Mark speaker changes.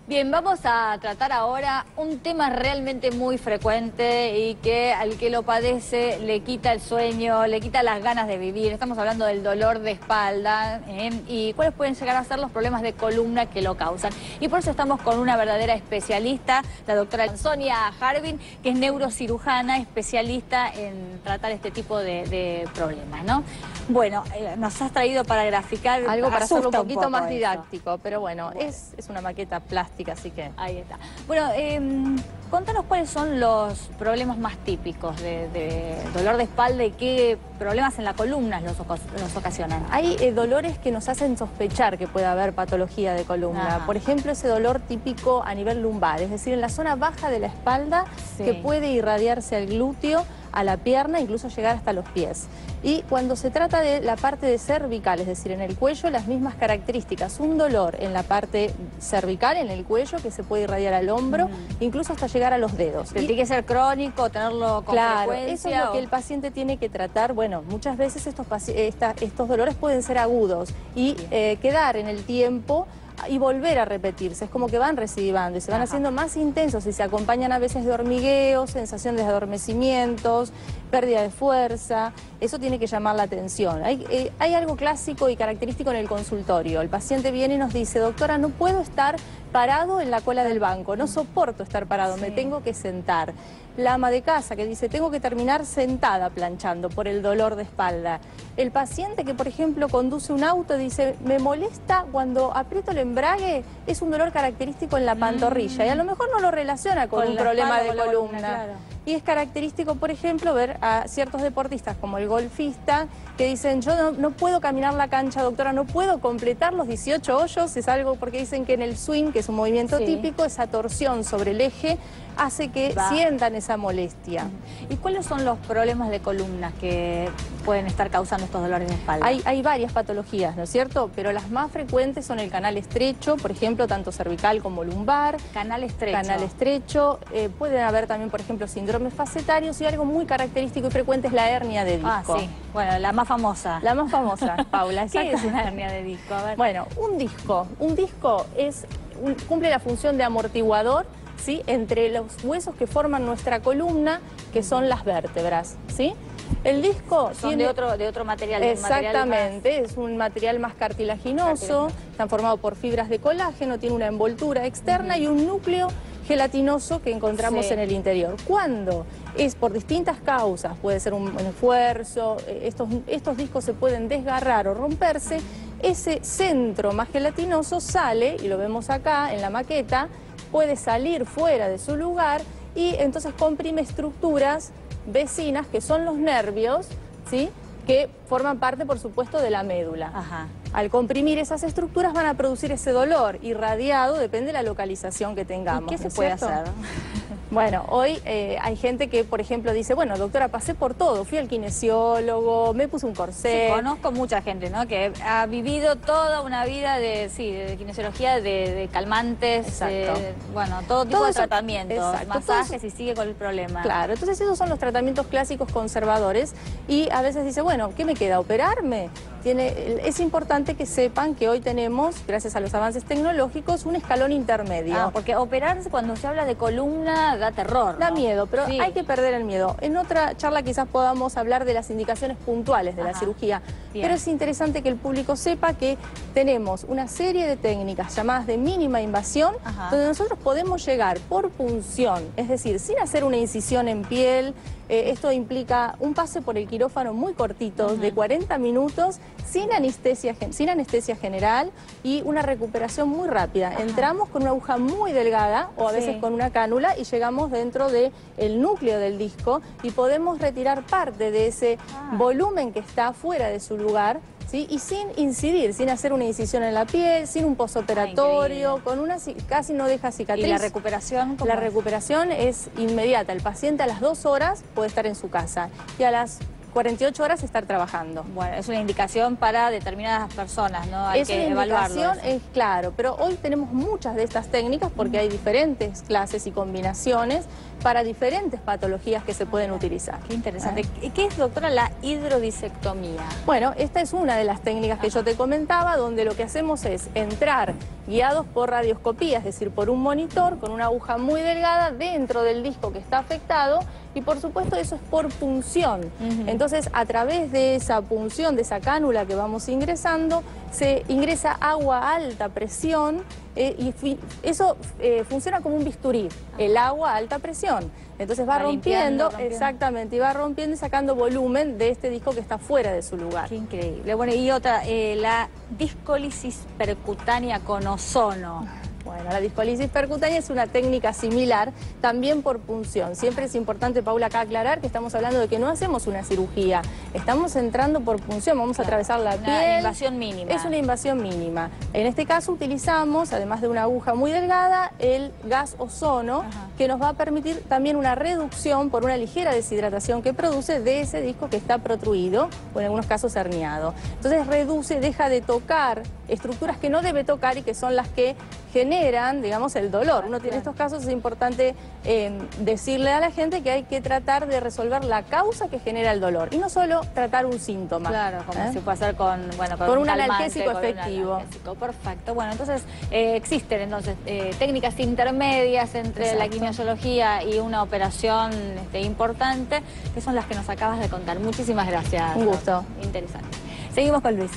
Speaker 1: Bien, vamos a tratar ahora un tema realmente muy frecuente y que al que lo padece le quita el sueño, le quita las ganas de vivir. Estamos hablando del dolor de espalda y cuáles pueden llegar a ser los problemas de columna que lo causan. Y por eso estamos con una verdadera especialista, la doctora Sonia Harbin, que es neurocirujana, especialista en tratar este tipo de problemas, ¿no? Bueno, nos has traído para graficar
Speaker 2: algo para hacerlo un poquito más
Speaker 1: eso.
Speaker 2: didáctico, pero bueno, es una maqueta plástica, así que...
Speaker 1: Ahí está. Bueno, contanos cuáles son los problemas más típicos de dolor de espalda y qué problemas en la columna los ocasionan.
Speaker 2: Hay dolores que nos hacen sospechar que puede haber patología de columna.
Speaker 1: Ajá.
Speaker 2: Por ejemplo, ese dolor típico a nivel lumbar, es decir, en la zona baja de la espalda,
Speaker 1: Sí.
Speaker 2: que puede irradiarse al glúteo, a la pierna, incluso llegar hasta los pies. Y cuando se trata de la parte de cervical, es decir, en el cuello, las mismas características. Un dolor en la parte cervical, en el cuello, que se puede irradiar al hombro, incluso hasta llegar a los dedos.
Speaker 1: ¿Tiene que ser crónico, tenerlo con
Speaker 2: Claro,
Speaker 1: frecuencia?
Speaker 2: eso es lo que el paciente tiene que tratar. Bueno, muchas veces estos dolores pueden ser agudos y quedar en el tiempo y volver a repetirse. Es como que van recidivando y se van haciendo más intensos y se acompañan a veces de hormigueos, sensación de adormecimientos, pérdida de fuerza. Eso tiene que llamar la atención. Hay algo clásico y característico en el consultorio. El paciente viene y nos dice: doctora, no puedo estar parado en la cola del banco, no soporto estar parado, me tengo que sentar. La ama de casa que dice: tengo que terminar sentada planchando por el dolor de espalda. El paciente que, por ejemplo, conduce un auto dice: me molesta cuando aprieto el embrague, es un dolor característico en la pantorrilla. Y a lo mejor no lo relaciona con un problema de columna.
Speaker 1: Claro.
Speaker 2: Y es característico, por ejemplo, ver a ciertos deportistas como el golfista que dicen: yo no puedo caminar la cancha, doctora, no puedo completar los 18 hoyos. Es algo porque dicen que en el swing, que es un movimiento típico, esa torsión sobre el eje hace que sientan esa molestia.
Speaker 1: ¿Y cuáles son los problemas de columna que pueden estar causando estos dolores de espalda?
Speaker 2: Hay varias patologías, ¿no es cierto? Pero las más frecuentes son el canal estrecho, por ejemplo, tanto cervical como lumbar.
Speaker 1: Canal estrecho.
Speaker 2: Canal estrecho. Pueden haber también, por ejemplo, síndromes facetarios, y algo muy característico y frecuente es la hernia de disco.
Speaker 1: Ah, sí. Bueno, la más famosa.
Speaker 2: La más famosa, Paula.
Speaker 1: ¿Qué es una hernia de disco? A ver.
Speaker 2: Bueno, un disco cumple la función de amortiguador, ¿sí?, entre los huesos que forman nuestra columna, que son las vértebras, ¿sí? El disco
Speaker 1: son de otro material.
Speaker 2: Exactamente, es un material más cartilaginoso, están formados por fibras de colágeno, tiene una envoltura externa y un núcleo gelatinoso que encontramos en el interior. Cuando es por distintas causas, puede ser un esfuerzo, estos discos se pueden desgarrar o romperse, ese centro más gelatinoso sale, y lo vemos acá en la maqueta, puede salir fuera de su lugar y entonces comprime estructuras vecinas que son los nervios, ¿sí?, que forman parte, por supuesto, de la médula.
Speaker 1: Ajá.
Speaker 2: Al comprimir esas estructuras van a producir ese dolor irradiado, depende de la localización que tengamos.
Speaker 1: ¿Y qué se puede hacer?
Speaker 2: Bueno, hoy hay gente que, por ejemplo, dice: bueno, doctora, pasé por todo, fui al kinesiólogo, me puse un corsé.
Speaker 1: Sí, conozco mucha gente, ¿no?, que ha vivido toda una vida de kinesiología, de calmantes, bueno, todo tipo de tratamientos, masajes, y sigue con el problema.
Speaker 2: Claro, entonces esos son los tratamientos clásicos conservadores, y a veces dice: bueno, ¿qué me queda? ¿Operarme? Es importante que sepan que hoy tenemos, gracias a los avances tecnológicos, un escalón intermedio.
Speaker 1: Ah, porque operarse, cuando se habla de columna, da terror, ¿no?
Speaker 2: Da miedo, pero hay que perder el miedo. En otra charla quizás podamos hablar de las indicaciones puntuales de la cirugía. Bien. Pero es interesante que el público sepa que tenemos una serie de técnicas llamadas de mínima invasión, donde nosotros podemos llegar por punción, es decir, sin hacer una incisión en piel. Esto implica un pase por el quirófano muy cortito, de 40 minutos, sin anestesia general, y una recuperación muy rápida. Entramos con una aguja muy delgada, o a veces con una cánula, y llegamos dentro del núcleo del disco y podemos retirar parte de ese volumen que está fuera de su lugar, ¿sí?, y sin incidir, sin hacer una incisión en la piel, sin un posoperatorio, con casi no deja cicatriz.
Speaker 1: ¿Y la recuperación?
Speaker 2: La recuperación es inmediata. El paciente a las 2 horas puede estar en su casa y a las 48 horas estar trabajando.
Speaker 1: Bueno, es una indicación para determinadas personas, ¿no? Hay que evaluarlo.
Speaker 2: Es claro, pero hoy tenemos muchas de estas técnicas porque hay diferentes clases y combinaciones para diferentes patologías que se pueden utilizar.
Speaker 1: Qué interesante. ¿Qué es, doctora, la hidrodisectomía?
Speaker 2: Bueno, esta es una de las técnicas que yo te comentaba, donde lo que hacemos es entrar guiados por radioscopía, es decir, por un monitor con una aguja muy delgada dentro del disco que está afectado, y por supuesto eso es por punción. Entonces, a través de esa punción, de esa cánula que vamos ingresando, se ingresa agua a alta presión, y eso funciona como un bisturí, el agua a alta presión. Entonces va rompiendo, exactamente, y va rompiendo y sacando volumen de este disco que está fuera de su lugar.
Speaker 1: Qué increíble. Bueno, y otra, la discólisis percutánea con ozono.
Speaker 2: Bueno, la discólisis percutánea es una técnica similar, también por punción. Siempre es importante, Paula, acá aclarar que estamos hablando de que no hacemos una cirugía, estamos entrando por punción, vamos a atravesar la piel.
Speaker 1: Una invasión mínima.
Speaker 2: Es una invasión mínima. En este caso utilizamos, además de una aguja muy delgada, el gas ozono, que nos va a permitir también una reducción por una ligera deshidratación que produce de ese disco que está protruido, o en algunos casos herniado. Entonces reduce, deja de tocar estructuras que no debe tocar y que son las que generan, digamos, el dolor. Uno tiene estos casos, es importante decirle a la gente que hay que tratar de resolver la causa que genera el dolor y no solo tratar un síntoma.
Speaker 1: Claro, como se puede hacer con
Speaker 2: un analgésico efectivo.
Speaker 1: Perfecto. Bueno, entonces existen entonces técnicas intermedias entre la quimiología y una operación importante, que son las que nos acabas de contar. Muchísimas gracias.
Speaker 2: Un gusto.
Speaker 1: Interesante. Seguimos con Luis.